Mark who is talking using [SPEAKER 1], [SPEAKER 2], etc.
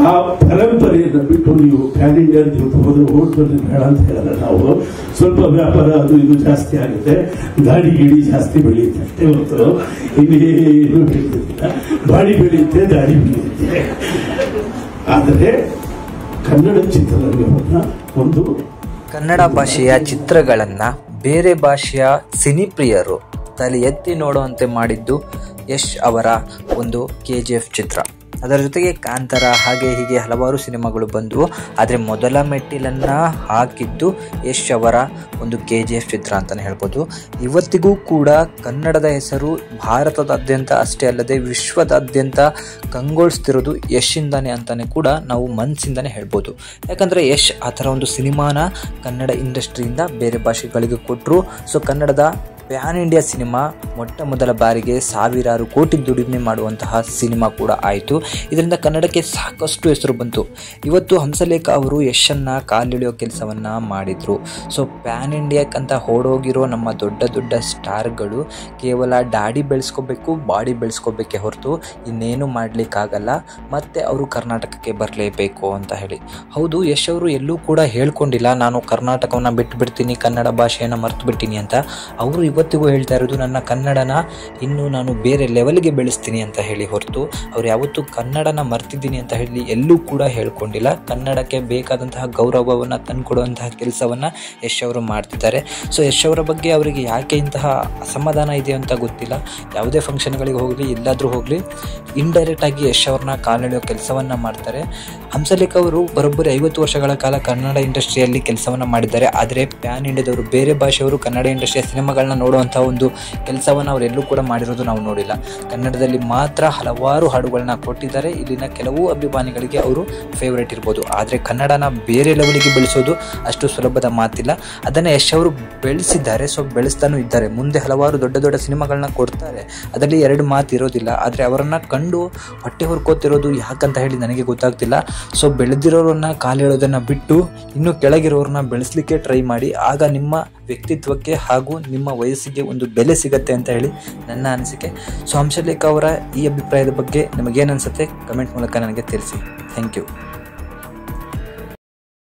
[SPEAKER 1] ಆ ಪರಂಪರೆಯನ್ನು ಬಿಟ್ಟು ನೀವು ಪ್ಯಾನ್ ಇಂಡಿಯಾ ಅಂತ ಹೋದ್ರೆ ಓಟ್ನಲ್ಲಿ ಬೇಡ ಅಂತ ಹೇಳಿದ್ರೆ ನಾವು ಸ್ವಲ್ಪ ವ್ಯಾಪಾರ ಅದು ಇದು ಜಾಸ್ತಿ ಆಗುತ್ತೆ, ಗಾಡಿ ಗಿಡಿ ಜಾಸ್ತಿ ಬೆಳೆಯುತ್ತೆ ಅಷ್ಟೇ ಹೊರತು ಇನ್ನೇನು ಬೆಳೆಯುತ್ತಿಲ್ಲ. ಬಾಡಿ ಬೆಳೆಯುತ್ತೆ, ದಾಡಿ ಬೆಳೆಯುತ್ತೆ. ಆದರೆ ಕನ್ನಡ ಚಿತ್ರರಂಗವನ್ನು ಒಂದು
[SPEAKER 2] ಕನ್ನಡ ಭಾಷೆಯ ಚಿತ್ರಗಳನ್ನು ಬೇರೆ ಭಾಷೆಯ ಸಿನಿಪ್ರಿಯರು ತಲೆ ಎತ್ತಿ ನೋಡುವಂತೆ ಮಾಡಿದ್ದು ಯಶ್ ಅವರ ಒಂದು KGF ಚಿತ್ರ. ಅದರ ಜೊತೆಗೆ ಕಾಂತಾರ ಹಾಗೆ ಹೀಗೆ ಹಲವಾರು ಸಿನಿಮಾಗಳು ಬಂದವು. ಆದರೆ ಮೊದಲ ಮೆಟ್ಟಿಲನ್ನು ಹಾಕಿದ್ದು ಯಶ್ ಅವರ ಒಂದು KGF ಚಿತ್ರ ಅಂತಲೇ ಹೇಳ್ಬೋದು. ಇವತ್ತಿಗೂ ಕೂಡ ಕನ್ನಡದ ಹೆಸರು ಭಾರತದಾದ್ಯಂತ ಅಷ್ಟೇ ಅಲ್ಲದೆ ವಿಶ್ವದಾದ್ಯಂತ ಕಂಗೊಳಿಸ್ತಿರೋದು ಯಶಿಂದಾನೆ ಅಂತಲೇ ಕೂಡ ನಾವು ಮನಸ್ಸಿಂದನೇ ಹೇಳ್ಬೋದು. ಯಾಕಂದರೆ ಯಶ್ ಆ ಥರ ಒಂದು ಸಿನಿಮಾನ ಕನ್ನಡ ಇಂಡಸ್ಟ್ರಿಯಿಂದ ಬೇರೆ ಭಾಷೆಗಳಿಗೆ ಕೊಟ್ಟರು. ಸೊ ಕನ್ನಡದ ಪ್ಯಾನ್ ಇಂಡಿಯಾ ಸಿನಿಮಾ ಮೊಟ್ಟ ಮೊದಲ ಬಾರಿಗೆ ಸಾವಿರಾರು ಕೋಟಿ ದುಡಿಮೆ ಮಾಡುವಂತಹ ಸಿನಿಮಾ ಕೂಡ ಆಯಿತು. ಇದರಿಂದ ಕನ್ನಡಕ್ಕೆ ಸಾಕಷ್ಟು ಹೆಸರು ಬಂತು. ಇವತ್ತು ಹಂಸಲೇಖ ಅವರು ಯಶನ್ನು ಕಾಲಿಳಿಯೋ ಕೆಲಸವನ್ನು ಮಾಡಿದರು. ಸೊ ಪ್ಯಾನ್ ಇಂಡಿಯಾಕ್ಕಂತ ಓಡೋಗಿರೋ ನಮ್ಮ ದೊಡ್ಡ ದೊಡ್ಡ ಸ್ಟಾರ್ಗಳು ಕೇವಲ ದಾಡಿ ಬೆಳೆಸ್ಕೋಬೇಕು, ಬಾಡಿ ಬೆಳೆಸ್ಕೋಬೇಕೇ ಹೊರತು ಇನ್ನೇನು ಮಾಡಲಿಕ್ಕಾಗಲ್ಲ, ಮತ್ತು ಅವರು ಕರ್ನಾಟಕಕ್ಕೆ ಬರಲೇಬೇಕು ಅಂತ ಹೇಳಿ. ಹೌದು, ಯಶ್ ಅವರು ಎಲ್ಲೂ ಕೂಡ ಹೇಳ್ಕೊಂಡಿಲ್ಲ ನಾನು ಕರ್ನಾಟಕವನ್ನು ಬಿಟ್ಟು ಬಿಡ್ತೀನಿ, ಕನ್ನಡ ಭಾಷೆಯನ್ನು ಮರೆತು ಬಿಡ್ತೀನಿ ಅಂತ. ಅವರು ಇವತ್ತಿಗೂ ಹೇಳ್ತಾ ಇರೋದು ನನ್ನ ಕನ್ನಡನ ಇನ್ನು ನಾನು ಬೇರೆ ಲೆವೆಲ್ಗೆ ಬೆಳೆಸ್ತೀನಿ ಅಂತ ಹೇಳಿ ಹೊರತು ಅವ್ರು ಯಾವತ್ತೂ ಕನ್ನಡನ ಮರ್ತಿದ್ದೀನಿ ಅಂತ ಹೇಳಿ ಎಲ್ಲೂ ಕೂಡ ಹೇಳ್ಕೊಂಡಿಲ್ಲ. ಕನ್ನಡಕ್ಕೆ ಬೇಕಾದಂತಹ ಗೌರವವನ್ನು ತಂದುಕೊಡುವಂತಹ ಕೆಲಸವನ್ನು ಯಶ್ ಅವರು ಮಾಡ್ತಿದ್ದಾರೆ. ಸೊ ಯಶ್ ಅವರ ಬಗ್ಗೆ ಅವರಿಗೆ ಯಾಕೆ ಇಂತಹ ಅಸಮಾಧಾನ ಇದೆ ಅಂತ ಗೊತ್ತಿಲ್ಲ. ಯಾವುದೇ ಫಂಕ್ಷನ್ಗಳಿಗೆ ಹೋಗಲಿ, ಎಲ್ಲಾದರೂ ಹೋಗಲಿ, ಇಂಡೈರೆಕ್ಟಾಗಿ ಯಶ್ ಅವ್ರನ್ನ ಕಾಲೆಳೆಯೋ ಕೆಲಸವನ್ನು ಮಾಡ್ತಾರೆ. ಹಂಸಲೇಖ ಅವರು ಬರೋಬ್ಬರಿ 50 ವರ್ಷಗಳ ಕಾಲ ಕನ್ನಡ ಇಂಡಸ್ಟ್ರಿಯಲ್ಲಿ ಕೆಲಸವನ್ನು ಮಾಡಿದ್ದಾರೆ. ಆದರೆ ಪ್ಯಾನ್ ಇಂಡಿಯಾದವರು, ಬೇರೆ ಭಾಷೆಯವರು ಕನ್ನಡ ಇಂಡಸ್ಟ್ರಿಯ ಸಿನಿಮಾಗಳನ್ನ ನೋಡುವಂಥ ಒಂದು ಕೆಲಸವನ್ನು ಅವರೆಲ್ಲೂ ಕೂಡ ಮಾಡಿರೋದು ನಾವು ನೋಡಿಲ್ಲ. ಕನ್ನಡದಲ್ಲಿ ಮಾತ್ರ ಹಲವಾರು ಹಾಡುಗಳನ್ನ ಕೊಟ್ಟಿದ್ದಾರೆ. ಇಲ್ಲಿನ ಕೆಲವು ಅಭಿಮಾನಿಗಳಿಗೆ ಅವರು ಫೇವ್ರೇಟ್ ಇರ್ಬೋದು. ಆದರೆ ಕನ್ನಡನ ಬೇರೆ ಲೆವೆಲಿಗೆ ಬೆಳೆಸೋದು ಅಷ್ಟು ಸುಲಭದ ಮಾತಿಲ್ಲ. ಅದನ್ನು ಯಶ್ ಅವರು ಬೆಳೆಸಿದ್ದಾರೆ. ಸೊ ಬೆಳೆಸ್ತಾನೂ ಇದ್ದಾರೆ. ಮುಂದೆ ಹಲವಾರು ದೊಡ್ಡ ದೊಡ್ಡ ಸಿನಿಮಾಗಳನ್ನ ಕೊಡ್ತಾರೆ. ಅದರಲ್ಲಿ ಎರಡು ಮಾತು ಇರೋದಿಲ್ಲ. ಆದರೆ ಅವರನ್ನು ಕಂಡು ಹೊಟ್ಟೆ ಹೊರ್ಕೋತಿರೋದು ಯಾಕಂತ ಹೇಳಿ ನನಗೆ ಗೊತ್ತಾಗ್ತಿಲ್ಲ. ಸೊ ಬೆಳೆದಿರೋರನ್ನ ಕಾಲಿಡೋದನ್ನು ಬಿಟ್ಟು ಇನ್ನೂ ಕೆಳಗಿರೋರನ್ನ ಬೆಳೆಸಲಿಕ್ಕೆ ಟ್ರೈ ಮಾಡಿ. ಆಗ ನಿಮ್ಮ ವ್ಯಕ್ತಿತ್ವಕ್ಕೆ ಹಾಗೂ ನಿಮ್ಮ ವಯಸ್ಸಿಗೆ ಒಂದು ಬೆಲೆ ಸಿಗತ್ತೆ ಅಂತ ಹೇಳಿ ನನ್ನ ಅನಿಸಿಕೆ. ಸೊ ಹಂಸಲೇಖ ಅವರ ಈ ಅಭಿಪ್ರಾಯದ ಬಗ್ಗೆ ನಿಮಗೇನು ಅನಿಸುತ್ತೆ ಕಮೆಂಟ್ ಮೂಲಕ ನನಗೆ ತಿಳಿಸಿ. Thank you.